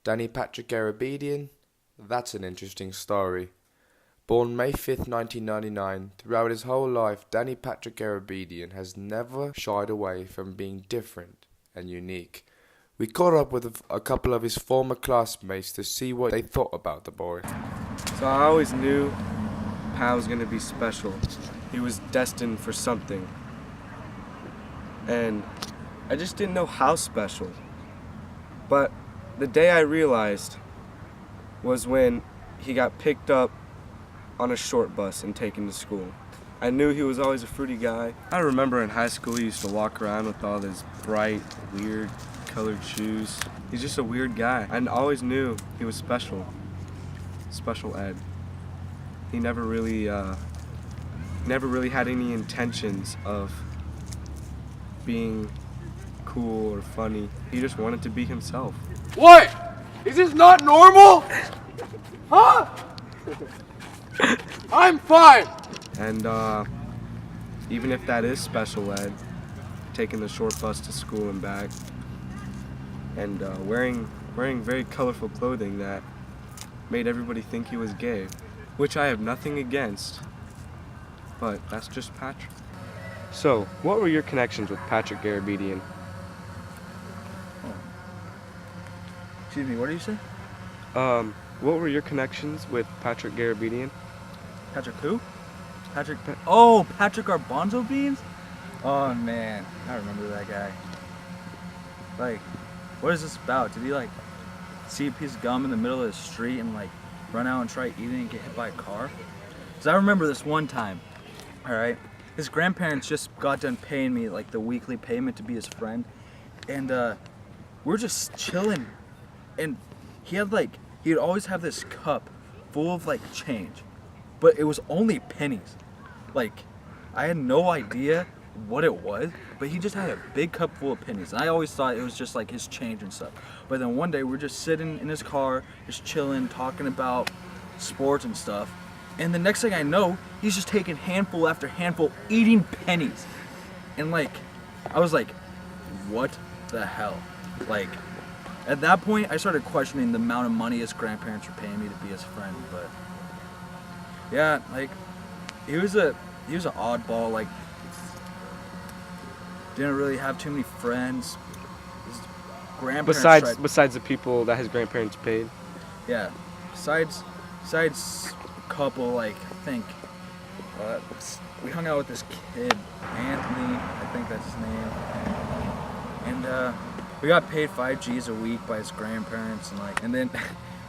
Danny Patrick Garabedian? That's an interesting story. Born May 5th, 1999, throughout his whole life, Danny Patrick Garabedian has never shied away from being different and unique. We caught up with a couple of his former classmates to see what they thought about the boy. So I always knew Pat was going to be special. He was destined for something. And I just didn't know how special. But the day I realized was when he got picked up on a short bus and taken to school. I knew he was always a fruity guy. I remember in high school he used to walk around with all his bright, weird colored shoes. He's just a weird guy. I always knew he was special. Special ed. He never really had any intentions of being cool or funny. He just wanted to be himself. What? Is this not normal? Huh? I'm fine. And even if that is special ed, taking the short bus to school and back, and wearing very colorful clothing that made everybody think he was gay, which I have nothing against, but that's just Patrick. So, what were your connections with Patrick Garabedian? Excuse me, what did you say? What were your connections with Patrick Garabedian? Patrick who? Patrick Garbanzo Beans? Oh man, I remember that guy. Like, what is this about? Did he like see a piece of gum in the middle of the street and like run out and try eating it and get hit by a car? Because I remember this one time, alright? His grandparents just got done paying me like the weekly payment to be his friend. And we're just chilling. And he'd always have this cup full of like change. But it was only pennies. Like, I had no idea what it was, but he just had a big cup full of pennies. And I always thought it was just like his change and stuff. But then one day we're just sitting in his car, just chilling, talking about sports and stuff. And the next thing I know, he's just taking handful after handful, eating pennies. And like, I was like, what the hell? Like, at that point, I started questioning the amount of money his grandparents were paying me to be his friend. But yeah, like, he was an oddball. Like, didn't really have too many friends. His grandparents Besides the people that his grandparents paid? Yeah, besides a couple, like, I think, we hung out with this kid, Anthony, I think that's his name, and we got paid 5 G's a week by his grandparents, and then,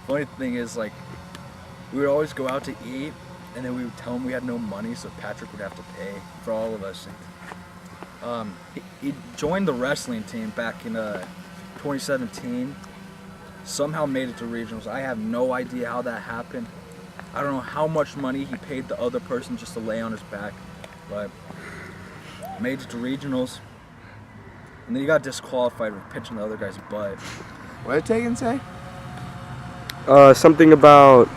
funny thing is, like, we would always go out to eat, and then we would tell him we had no money, so Patrick would have to pay for all of us. He joined the wrestling team back in 2017, somehow made it to regionals. I have no idea how that happened. I don't know how much money he paid the other person just to lay on his back, but made it to regionals. And then he got disqualified for pitching the other guy's butt. What did Tegan say? Something about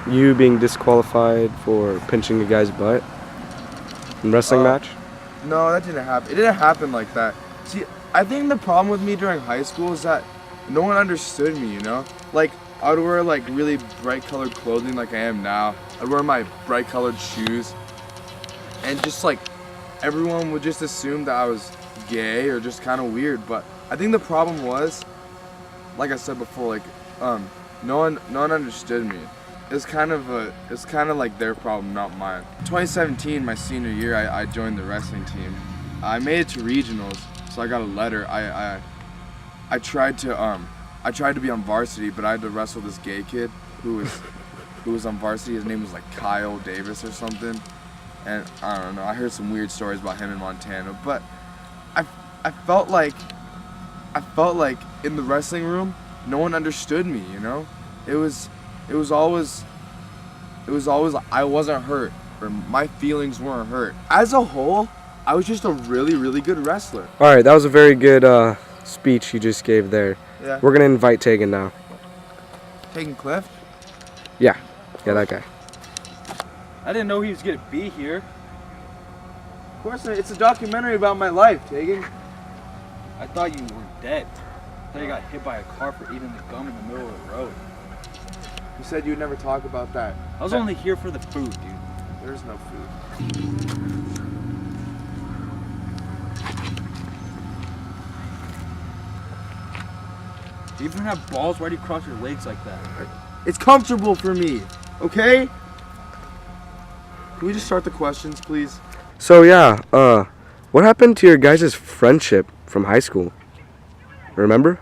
you being disqualified for pinching a guy's butt in wrestling match? No, that didn't happen. It didn't happen like that. See, I think the problem with me during high school is that no one understood me, you know? Like, I would wear like really bright colored clothing like I am now. I'd wear my bright colored shoes. And just like, everyone would just assume that I was gay or just kind of weird. But I think the problem was, like I said before, like, no one understood me. It's kind of like their problem, not mine. 2017, my senior year, I joined the wrestling team. I made it to regionals, so I got a letter. I tried to be on varsity, but I had to wrestle this gay kid who was on varsity. His name was like Kyle Davis or something, and I don't know. I heard some weird stories about him in Montana, but I felt like in the wrestling room, no one understood me. You know, it was always I wasn't hurt, or my feelings weren't hurt. As a whole, I was just a really, really good wrestler. All right, that was a very good speech you just gave there. Yeah. We're gonna invite Tegan now. Tegan Cliff? Yeah, that guy. I didn't know he was gonna be here. Of course, it's a documentary about my life, Tegan. I thought you were dead. thought you got hit by a car for eating the gum in the middle of the road. You said you'd never talk about that. I was only here for the food, dude. There's no food. Do you even have balls? Why do you cross your legs like that? It's comfortable for me, okay? Can we just start the questions, please? So yeah, what happened to your guys' friendship from high school? Remember?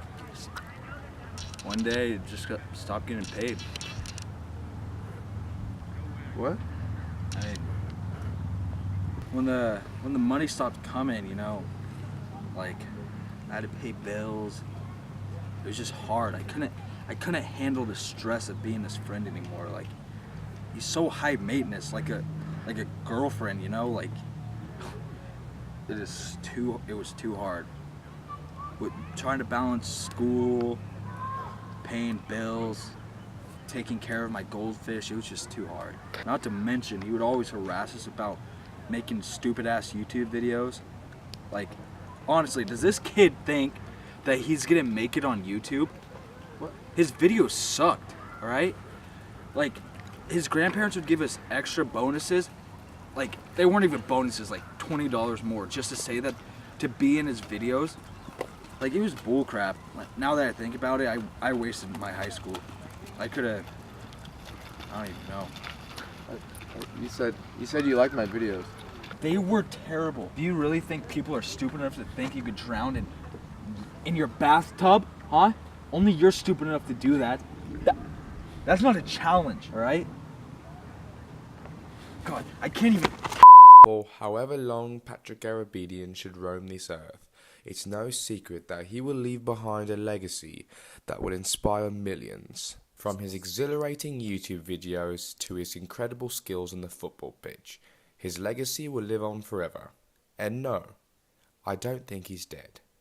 One day, it just stopped getting paid. What? I mean, when the money stopped coming, you know, like I had to pay bills. It was just hard. I couldn't handle the stress of being his friend anymore. Like, he's so high maintenance, like a girlfriend, you know. Like, it was too hard. With trying to balance school, paying bills, taking care of my goldfish, it was just too hard. Not to mention, he would always harass us about making stupid ass YouTube videos. Like, honestly, does this kid think that he's gonna make it on YouTube? What? His videos sucked, alright? Like, his grandparents would give us extra bonuses. Like, they weren't even bonuses, like $20 more just to say that, to be in his videos. Like, it was bullcrap. Like, now that I think about it, I wasted my high school. I could've, I don't even know. You said you liked my videos. They were terrible. Do you really think people are stupid enough to think you could drown in your bathtub? Huh? Only you're stupid enough to do that. That's not a challenge, alright? God, I can't even... For however long Patrick Garabedian should roam this earth, it's no secret that he will leave behind a legacy that will inspire millions. From his exhilarating YouTube videos to his incredible skills on the football pitch, his legacy will live on forever. And no, I don't think he's dead.